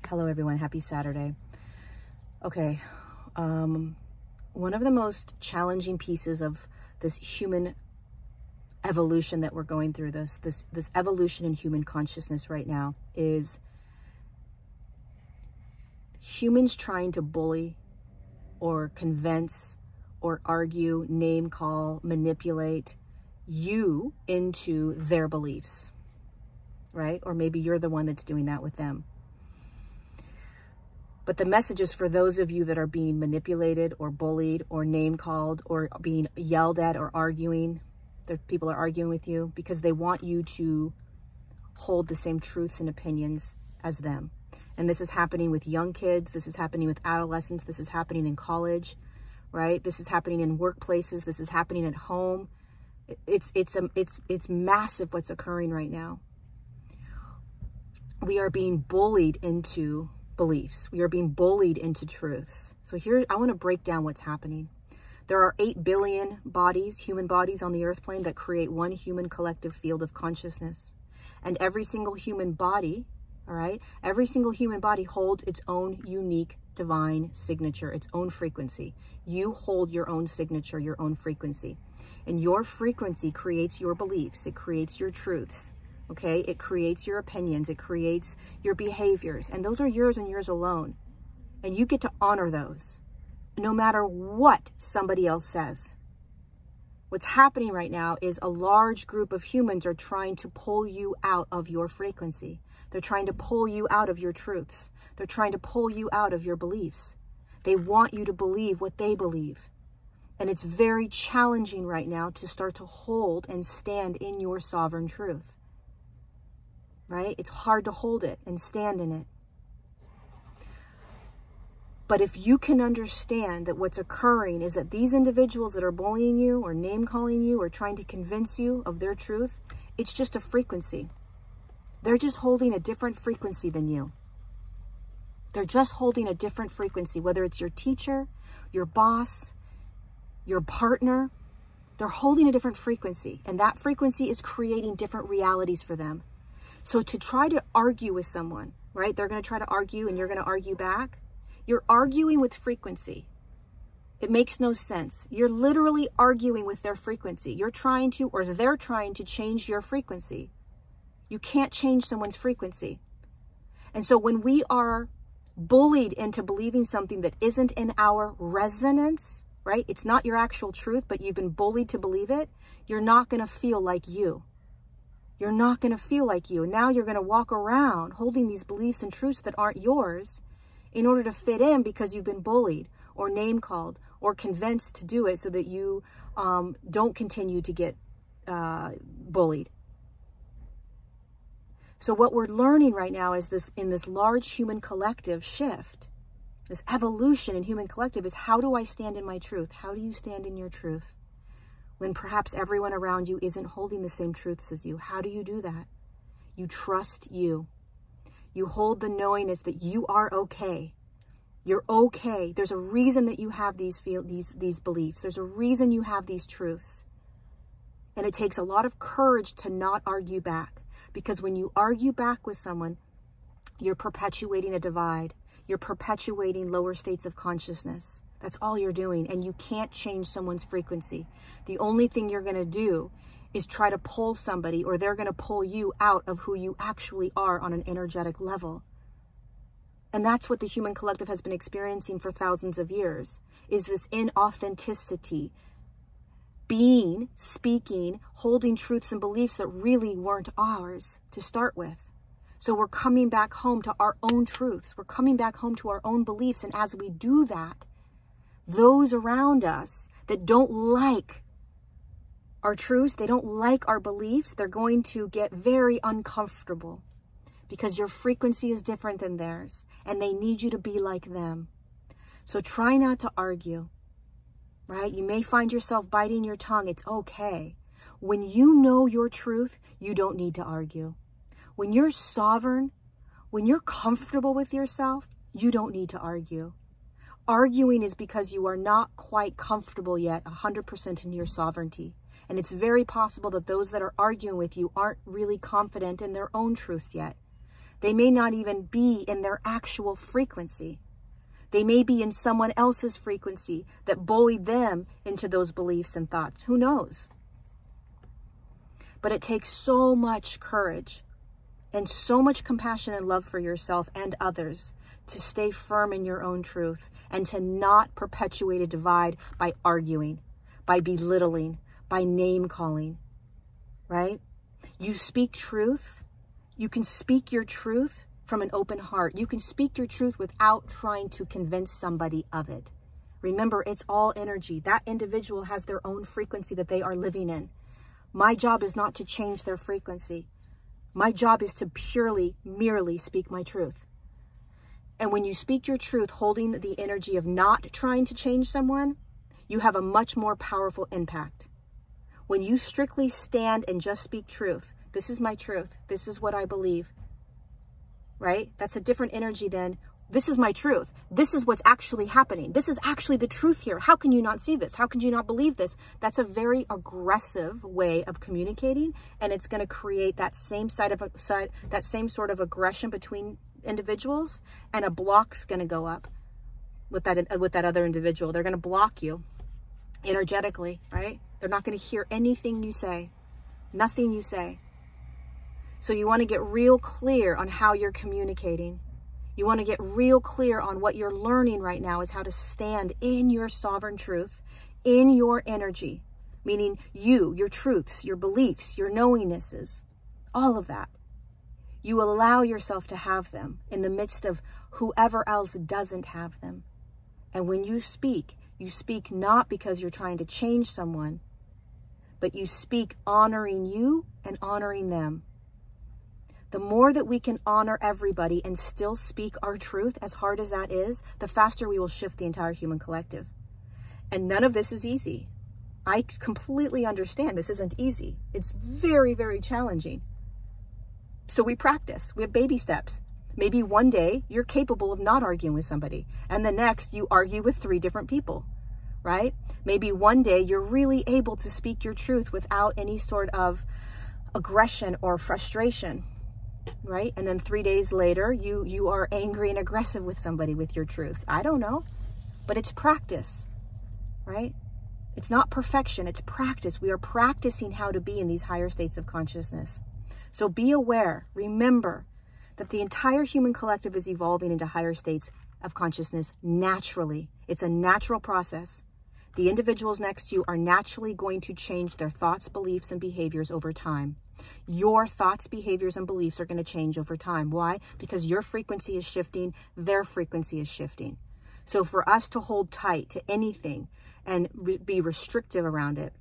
Hello everyone, happy Saturday. Okay, one of the most challenging pieces of this human evolution that we're going through, this evolution in human consciousness right now, is humans trying to bully or convince or argue, name call, manipulate you into their beliefs, right? Or maybe you're the one that's doing that with them. But the message is for those of you that are being manipulated or bullied or name called or being yelled at or arguing, that people are arguing with you because they want you to hold the same truths and opinions as them. And this is happening with young kids. This is happening with adolescents. This is happening in college, right? This is happening in workplaces. This is happening at home. It's massive what's occurring right now. We are being bullied into beliefs. We are being bullied into truths. So here, I want to break down what's happening. There are 8 billion bodies, human bodies on the earth plane that create one human collective field of consciousness. And every single human body, all right, every single human body holds its own unique divine signature, its own frequency. You hold your own signature, your own frequency. And your frequency creates your beliefs. It creates your truths. Okay, it creates your opinions, it creates your behaviors, and those are yours and yours alone. And you get to honor those, no matter what somebody else says. What's happening right now is a large group of humans are trying to pull you out of your frequency. They're trying to pull you out of your truths. They're trying to pull you out of your beliefs. They want you to believe what they believe. And it's very challenging right now to start to hold and stand in your sovereign truth. Right? It's hard to hold it and stand in it. But if you can understand that what's occurring is that these individuals that are bullying you or name calling you or trying to convince you of their truth, it's just a frequency. They're just holding a different frequency than you. They're just holding a different frequency, whether it's your teacher, your boss, your partner, they're holding a different frequency, and that frequency is creating different realities for them. So to try to argue with someone, right? They're going to try to argue and you're going to argue back. You're arguing with frequency. It makes no sense. You're literally arguing with their frequency. You're trying to, or they're trying to change your frequency. You can't change someone's frequency. And so when we are bullied into believing something that isn't in our resonance, right? It's not your actual truth, but you've been bullied to believe it. You're not going to feel like you. You're not going to feel like you. And now you're going to walk around holding these beliefs and truths that aren't yours in order to fit in because you've been bullied or name called or convinced to do it so that you don't continue to get bullied. So what we're learning right now is this, in this large human collective shift, this evolution in human collective, is how do I stand in my truth? How do you stand in your truth? When perhaps everyone around you isn't holding the same truths as you. How do you do that? You trust you. You hold the knowingness that you are okay. You're okay. There's a reason that you have these beliefs. There's a reason you have these truths. And it takes a lot of courage to not argue back. Because when you argue back with someone, you're perpetuating a divide. You're perpetuating lower states of consciousness. That's all you're doing, and you can't change someone's frequency. The only thing you're going to do is try to pull somebody, or they're going to pull you out of who you actually are on an energetic level. And that's what the human collective has been experiencing for thousands of years, is this inauthenticity, being, speaking, holding truths and beliefs that really weren't ours to start with. So we're coming back home to our own truths. We're coming back home to our own beliefs, and as we do that, those around us that don't like our truths, they don't like our beliefs, they're going to get very uncomfortable because your frequency is different than theirs and they need you to be like them. So try not to argue, right? You may find yourself biting your tongue. It's okay. When you know your truth, you don't need to argue. When you're sovereign, when you're comfortable with yourself, you don't need to argue. Arguing is because you are not quite comfortable yet 100% in your sovereignty. And it's very possible that those that are arguing with you aren't really confident in their own truths yet. They may not even be in their actual frequency. They may be in someone else's frequency that bullied them into those beliefs and thoughts. Who knows? But it takes so much courage and so much compassion and love for yourself and others to stay firm in your own truth and to not perpetuate a divide by arguing, by belittling, by name calling, right? You speak truth. You can speak your truth from an open heart. You can speak your truth without trying to convince somebody of it. Remember, it's all energy. That individual has their own frequency that they are living in. My job is not to change their frequency. My job is to merely speak my truth. And when you speak your truth, holding the energy of not trying to change someone, you have a much more powerful impact. When you strictly stand and just speak truth, this is my truth, this is what I believe, right? That's a different energy than, this is my truth, this is what's actually happening, this is actually the truth here. How can you not see this? How can you not believe this? That's a very aggressive way of communicating, and it's going to create that same that same sort of aggression between individuals, and a block's going to go up with that other individual. They're going to block you energetically, right? They're not going to hear anything you say, nothing you say. So you want to get real clear on how you're communicating. You want to get real clear on what you're learning right now is how to stand in your sovereign truth, in your energy, meaning you, your truths, your beliefs, your knowingnesses, all of that. You allow yourself to have them in the midst of whoever else doesn't have them. And when you speak not because you're trying to change someone, but you speak honoring you and honoring them. The more that we can honor everybody and still speak our truth, as hard as that is, the faster we will shift the entire human collective. And none of this is easy. I completely understand this isn't easy. It's very, very challenging. So we practice. We have baby steps. Maybe one day you're capable of not arguing with somebody, and the next you argue with 3 different people, right? Maybe one day you're really able to speak your truth without any sort of aggression or frustration, right? And then 3 days later, you are angry and aggressive with somebody with your truth. I don't know, but it's practice, right? It's not perfection, it's practice. We are practicing how to be in these higher states of consciousness. So be aware, remember that the entire human collective is evolving into higher states of consciousness naturally. It's a natural process. The individuals next to you are naturally going to change their thoughts, beliefs, and behaviors over time. Your thoughts, behaviors, and beliefs are going to change over time. Why? Because your frequency is shifting, their frequency is shifting. So for us to hold tight to anything and be restrictive around it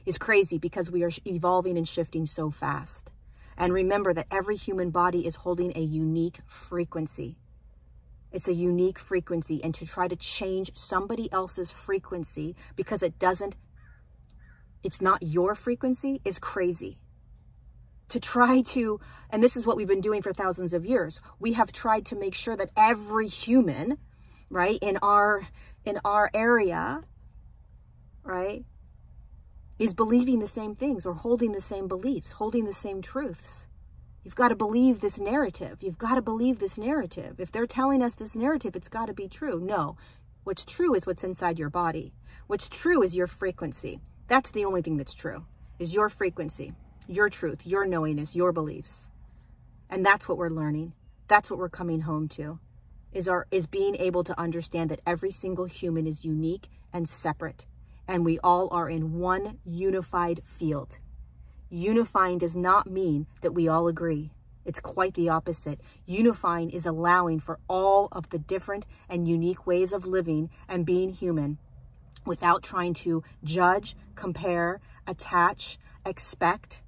is crazy, because we are evolving and shifting so fast. And remember that every human body is holding a unique frequency. It's a unique frequency, and to try to change somebody else's frequency because it's not your frequency is crazy. To try to, and this is what we've been doing for thousands of years, we have tried to make sure that every human, right, in our area, right, is believing the same things or holding the same beliefs, holding the same truths. You've got to believe this narrative. You've got to believe this narrative. If they're telling us this narrative, it's got to be true. No, what's true is what's inside your body. What's true is your frequency. That's the only thing that's true, is your frequency, your truth, your knowingness, your beliefs. And that's what we're learning. That's what we're coming home to, is being able to understand that every single human is unique and separate. And we all are in one unified field. Unifying does not mean that we all agree. It's quite the opposite. Unifying is allowing for all of the different and unique ways of living and being human without trying to judge, compare, attach, expect,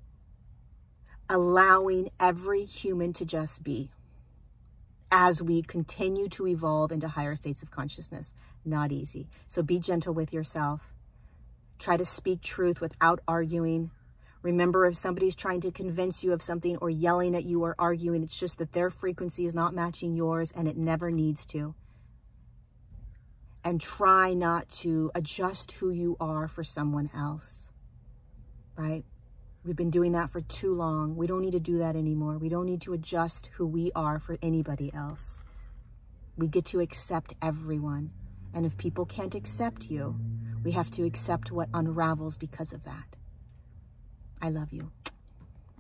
allowing every human to just be as we continue to evolve into higher states of consciousness. Not easy. So be gentle with yourself. Try to speak truth without arguing. Remember, if somebody's trying to convince you of something or yelling at you or arguing, it's just that their frequency is not matching yours, and it never needs to. And try not to adjust who you are for someone else, right? We've been doing that for too long. We don't need to do that anymore. We don't need to adjust who we are for anybody else. We get to accept everyone. And if people can't accept you, we have to accept what unravels because of that. I love you.